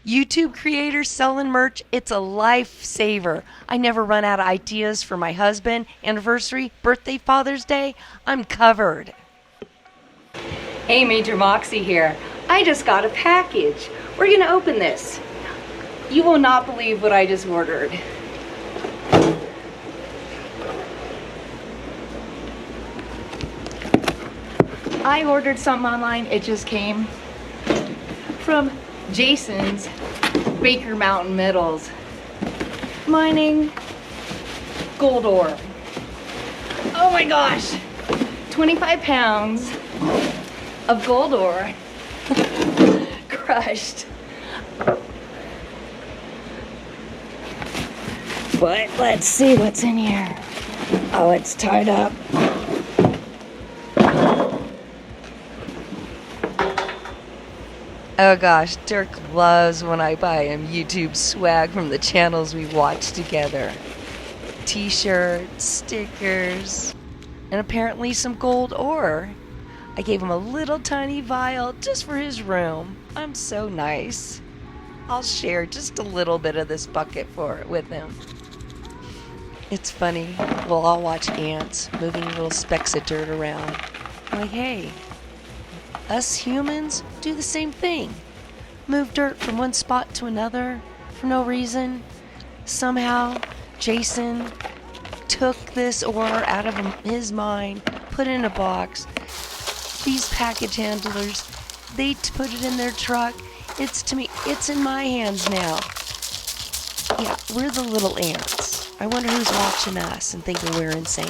YouTube creators selling merch, it's a lifesaver. I never run out of ideas for my husband, anniversary, birthday, Father's Day. I'm covered. Hey, Major Moxie here. I just got a package. We're gonna open this. You will not believe what I just ordered. I ordered something online. It just came from Jason's Baker Mountain Metals, mining gold ore. Oh my gosh, 25 pounds of gold ore crushed. But let's see what's in here. Oh, it's tied up. Oh gosh, Dirk loves when I buy him YouTube swag from the channels we watch together. T-shirts, stickers, and apparently some gold ore. I gave him a little tiny vial just for his room. I'm so nice. I'll share just a little bit of this bucket with him. It's funny, we'll all watch ants moving little specks of dirt around. I'm like, hey, us humans do the same thing. Move dirt from one spot to another for no reason. Somehow, Jason took this ore out of his mind, put it in a box. These package handlers, they put it in their truck. It's in my hands now. Yeah, we're the little ants. I wonder who's watching us and thinking we're insane.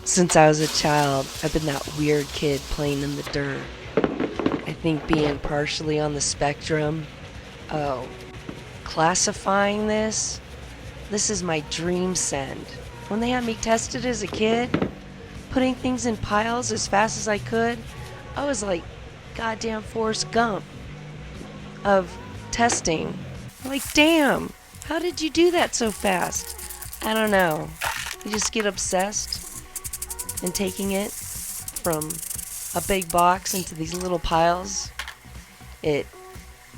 Since I was a child, I've been that weird kid playing in the dirt. I think being partially on the spectrum. Oh, classifying this is my dream send. When they had me tested as a kid, putting things in piles as fast as I could, I was like goddamn Forrest Gump of testing. Like, damn, how did you do that so fast? I don't know. You just get obsessed and taking it from a big box into these little piles. It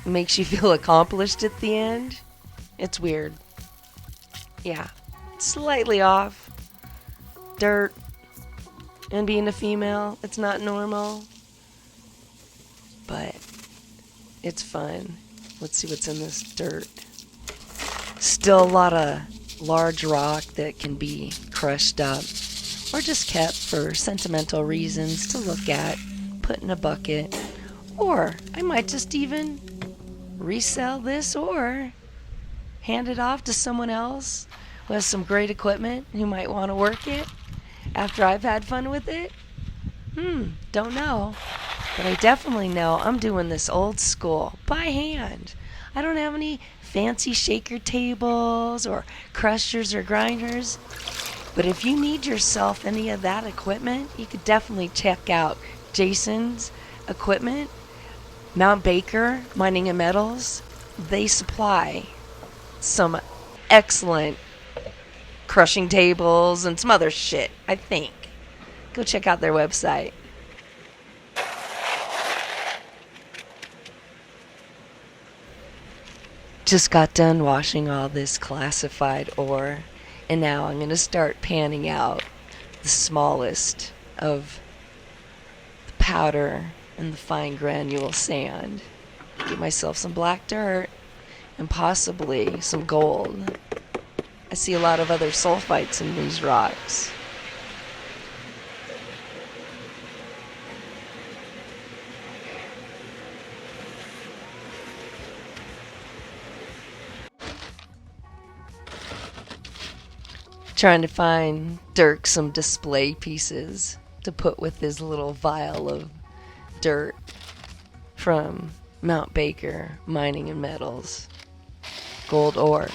makes you feel accomplished at the end. It's weird. Yeah, slightly off. Dirt and being a female, it's not normal. But it's fun. Let's see what's in this dirt. Still a lot of large rock that can be crushed up or just kept for sentimental reasons to look at, put in a bucket, or I might just even resell this or hand it off to someone else who has some great equipment who might want to work it after I've had fun with it. Don't know. But I definitely know I'm doing this old school, by hand. I don't have any fancy shaker tables or crushers or grinders. But if you need yourself any of that equipment, you could definitely check out Jason's equipment. Mount Baker Mining and Metals. They supply some excellent crushing tables and some other shit, I think. Go check out their website. Just got done washing all this classified ore, and now I'm going to start panning out the smallest of the powder and the fine granule sand. Get myself some black dirt and possibly some gold. I see a lot of other sulfites in these rocks. Trying to find Dirk some display pieces to put with his little vial of dirt from Mount Baker Mining and Metals. Gold ore.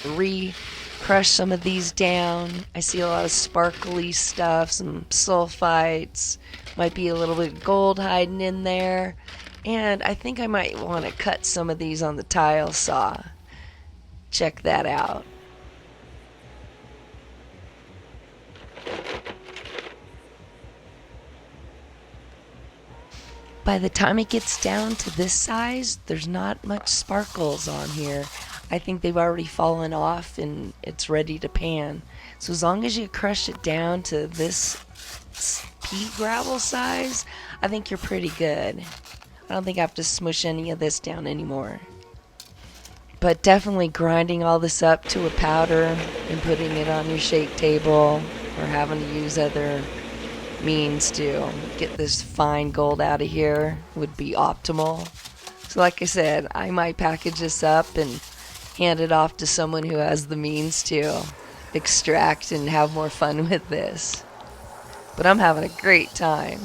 Re-crush some of these down. I see a lot of sparkly stuff, some sulfites, might be a little bit of gold hiding in there. And I think I might want to cut some of these on the tile saw. Check that out. By the time it gets down to this size, there's not much sparkles on here. I think they've already fallen off and it's ready to pan. So as long as you crush it down to this pea gravel size, I think you're pretty good. I don't think I have to smush any of this down anymore. But definitely grinding all this up to a powder and putting it on your shake table, or having to use other means to get this fine gold out of here would be optimal. So like I said, I might package this up and hand it off to someone who has the means to extract and have more fun with this. But I'm having a great time.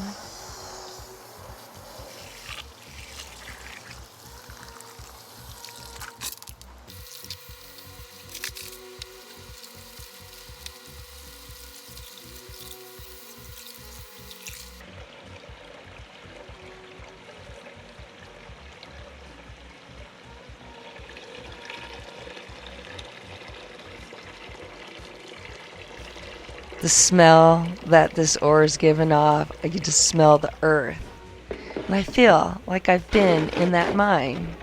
The smell that this ore is giving off, I can just smell the earth. And I feel like I've been in that mine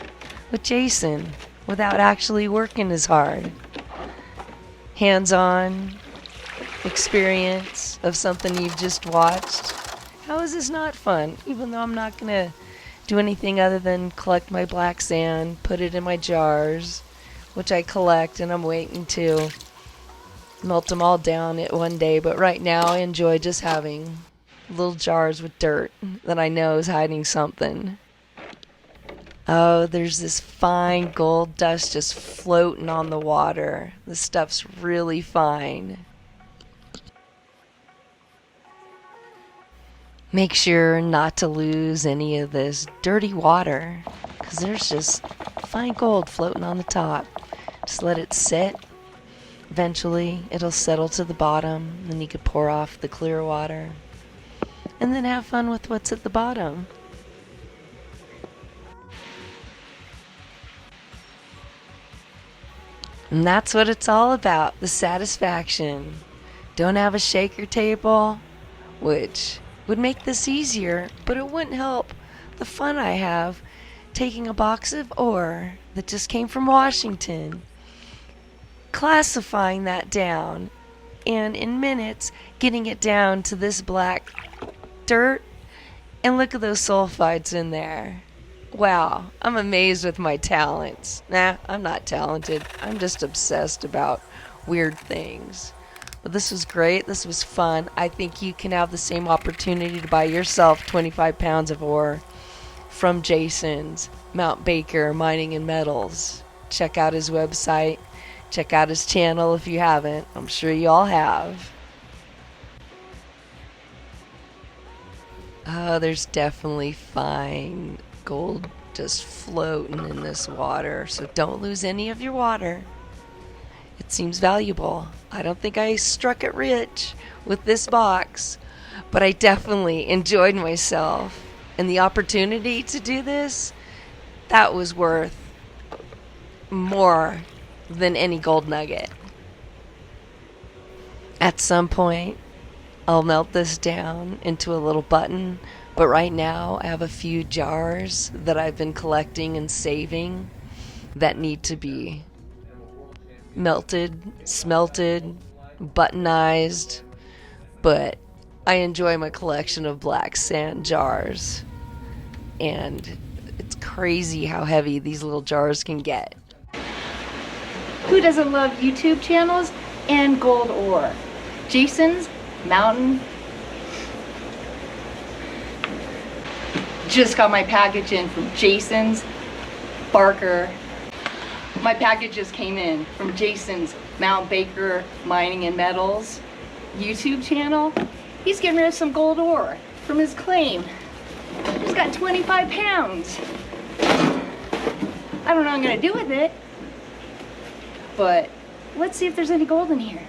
with Jason without actually working as hard. Hands-on experience of something you've just watched. How is this not fun? Even though I'm not going to do anything other than collect my black sand, put it in my jars, which I collect, and I'm waiting to melt them all down at one day. But right now I enjoy just having little jars with dirt that I know is hiding something. Oh, there's this fine gold dust just floating on the water. This stuff's really fine. Make sure not to lose any of this dirty water, because there's just fine gold floating on the top. Just let it sit. Eventually, it'll settle to the bottom, then you can pour off the clear water. And then have fun with what's at the bottom. And that's what it's all about, the satisfaction. Don't have a shaker table, which would make this easier, but it wouldn't help the fun I have taking a box of ore that just came from Washington, classifying that down, and in minutes getting it down to this black dirt. And look at those sulfides in there. Wow, I'm amazed with my talents. Nah, I'm not talented. I'm just obsessed about weird things. But this was great. This was fun. I think you can have the same opportunity to buy yourself 25 pounds of ore from Jason's Mount Baker Mining and Metals. Check out his website. Check out his channel if you haven't. I'm sure you all have. Oh, there's definitely fine gold just floating in this water. So don't lose any of your water. It seems valuable. I don't think I struck it rich with this box, but I definitely enjoyed myself. And the opportunity to do this, that was worth more than any gold nugget. At some point, I'll melt this down into a little button, but right now I have a few jars that I've been collecting and saving that need to be melted, smelted, buttonized, but I enjoy my collection of black sand jars, and it's crazy how heavy these little jars can get. Who doesn't love YouTube channels and gold ore? Jason's Mountain. Just got my package in from Jason's Barker. My package just came in from Jason's Mount Baker Mining and Metals YouTube channel. He's getting rid of some gold ore from his claim. He's got 25 pounds. I don't know what I'm gonna do with it, but let's see if there's any gold in here.